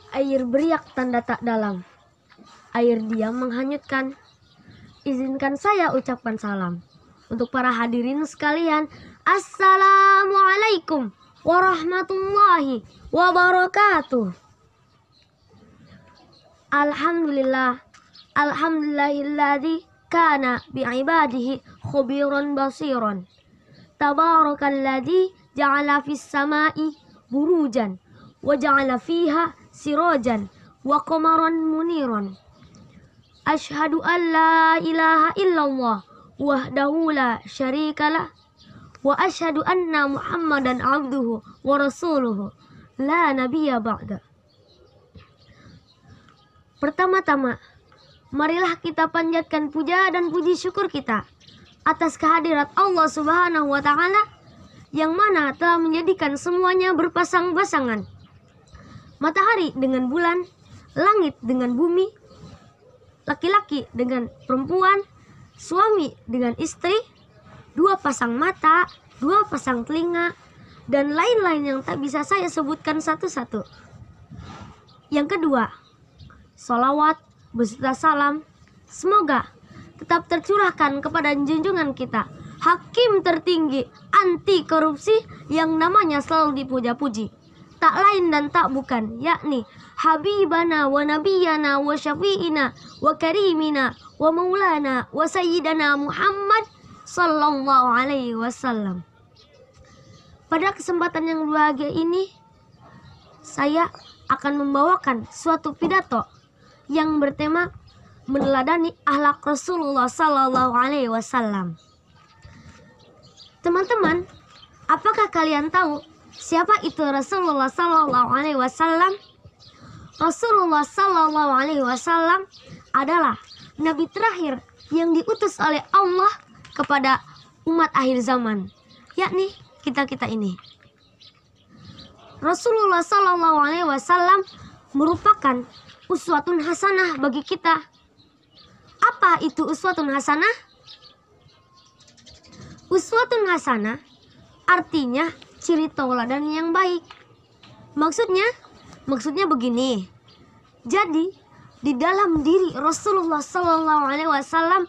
Air beriak tanda tak dalam, air diam menghanyutkan. Izinkan saya ucapkan salam untuk para hadirin sekalian. Assalamualaikum warahmatullahi wabarakatuh. Alhamdulillah, alhamdulillahilladzi kana bi'ibadihi khabiran basiran. Tabarakalladzi ja'ala fis sama'i burujan wa ja'ala fiha sirajan wa qamaran muniran. Asyhadu an la ilaha illallah wahdahu la syarikalah wa asyhadu anna Muhammadan abduhu wa rasuluhu la nabiyya ba'da. Pertama-tama, marilah kita panjatkan puja dan puji syukur kita atas kehadirat Allah Subhanahu wa Ta'ala yang mana telah menjadikan semuanya berpasang-pasangan. Matahari dengan bulan, langit dengan bumi, laki-laki dengan perempuan, suami dengan istri, dua pasang mata, dua pasang telinga, dan lain-lain yang tak bisa saya sebutkan satu-satu. Yang kedua, salawat beserta salam semoga tetap tercurahkan kepada junjungan kita, hakim tertinggi anti korupsi yang namanya selalu dipuja-puji, tak lain dan tak bukan, yakni Habibana wa Nabiyana wa Syafi'ina wa Karimina wa Maulana wa Sayyidana Muhammad sallallahu alaihi wasallam. Pada kesempatan yang berbahagia ini, saya akan membawakan suatu pidato yang bertema meneladani akhlak Rasulullah sallallahu alaihi wasallam. Teman-teman, apakah kalian tahu siapa itu Rasulullah sallallahu alaihi wasallam? Rasulullah sallallahu alaihi wasallam adalah nabi terakhir yang diutus oleh Allah kepada umat akhir zaman, yakni kita-kita ini. Rasulullah sallallahu alaihi wasallam merupakan uswatun hasanah bagi kita. Apa itu uswatun hasanah? Uswatun hasanah artinya ciri tauladan yang baik. Maksudnya begini. Jadi di dalam diri Rasulullah sallallahu alaihi wasallam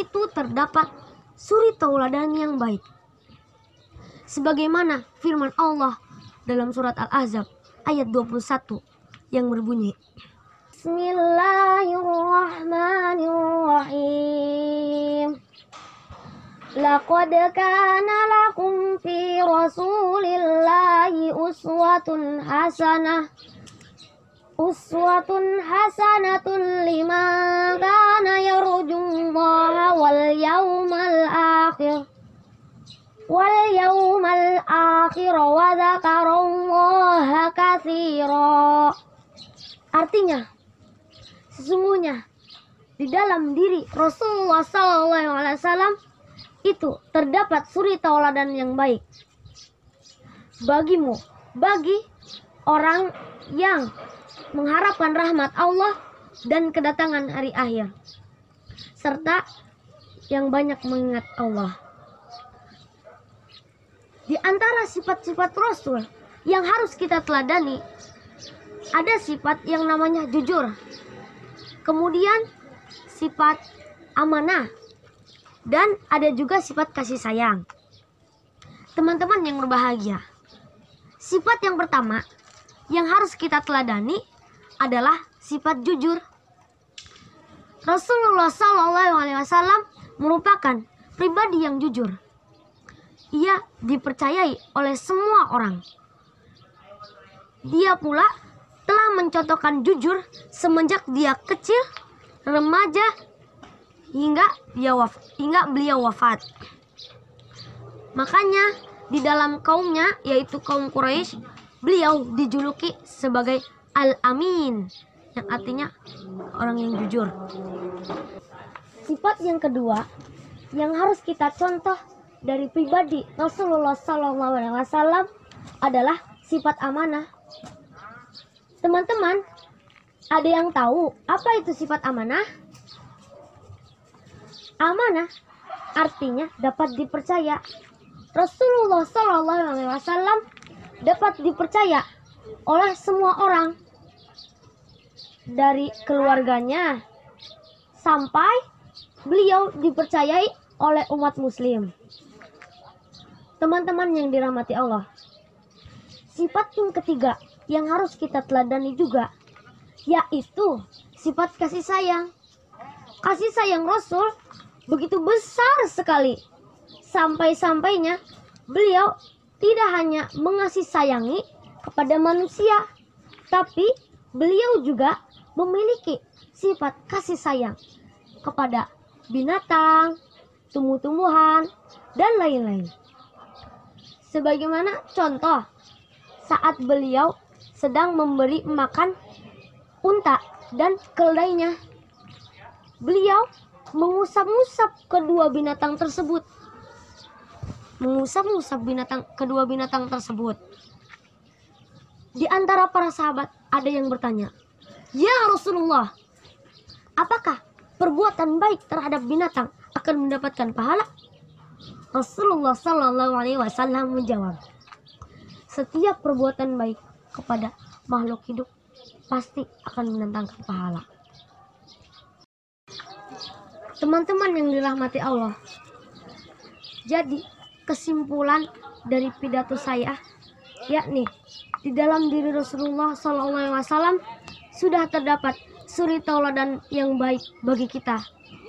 itu terdapat suri tauladan yang baik. Sebagaimana firman Allah dalam surat Al-Ahzab ayat 21 yang berbunyi, Bismillahirrahmanirrahim. Laqad kana lakum fi Rasulillahi uswatun hasanatun liman kana yarjullaha wal yawmal akhir wa dzakarallaha katsira. Artinya, sesungguhnya di dalam diri Rasulullah SAW itu terdapat suri tauladan yang baik bagimu, bagi orang yang mengharapkan rahmat Allah dan kedatangan hari akhir, serta yang banyak mengingat Allah. Di antara sifat-sifat Rasul yang harus kita teladani, ada sifat yang namanya jujur, kemudian sifat amanah, dan ada juga sifat kasih sayang. Teman-teman yang berbahagia, sifat yang pertama yang harus kita teladani adalah sifat jujur. Rasulullah SAW merupakan pribadi yang jujur. Ia dipercayai oleh semua orang. Dia pula telah mencontohkan jujur semenjak dia kecil, remaja, hingga beliau wafat. Makanya di dalam kaumnya, yaitu kaum Quraisy, beliau dijuluki sebagai Al-Amin, yang artinya orang yang jujur. Sifat yang kedua yang harus kita contoh dari pribadi Rasulullah SAW adalah sifat amanah. Teman-teman, ada yang tahu apa itu sifat amanah? Amanah artinya dapat dipercaya. Rasulullah SAW dapat dipercaya oleh semua orang. dari keluarganya sampai beliau dipercayai oleh umat muslim. Teman-teman yang dirahmati Allah, sifat yang ketiga yang harus kita teladani juga, yaitu sifat kasih sayang. Kasih sayang Rasul begitu besar sekali, sampai-sampainya beliau tidak hanya mengasih sayangi kepada manusia, tapi beliau juga memiliki sifat kasih sayang kepada binatang, tumbuh-tumbuhan, dan lain-lain. Sebagaimana contoh saat beliau sedang memberi makan unta dan keledainya, beliau mengusap-usap kedua binatang tersebut. Kedua binatang tersebut. Di antara para sahabat ada yang bertanya, "Ya Rasulullah, apakah perbuatan baik terhadap binatang akan mendapatkan pahala?" Rasulullah Shallallahu Alaihi Wasallam menjawab, "Setiap perbuatan baik kepada makhluk hidup pasti akan mendatangkan pahala." Teman-teman yang dirahmati Allah, jadi kesimpulan dari pidato saya yakni di dalam diri Rasulullah SAW sudah terdapat suri tauladan yang baik bagi kita.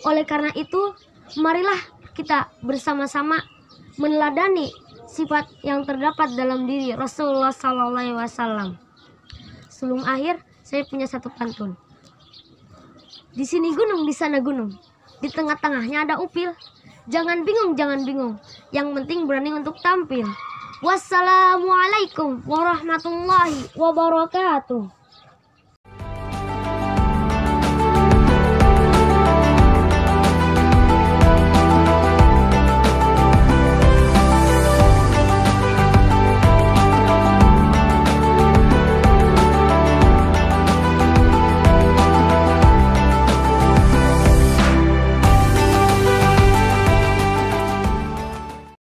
Oleh karena itu, marilah kita bersama-sama meneladani sifat yang terdapat dalam diri Rasulullah SAW. Sebelum akhir, saya punya satu pantun. Di sini gunung, di sana gunung, di tengah-tengahnya ada upil. Jangan bingung, yang penting berani untuk tampil. Wassalamualaikum warahmatullahi wabarakatuh.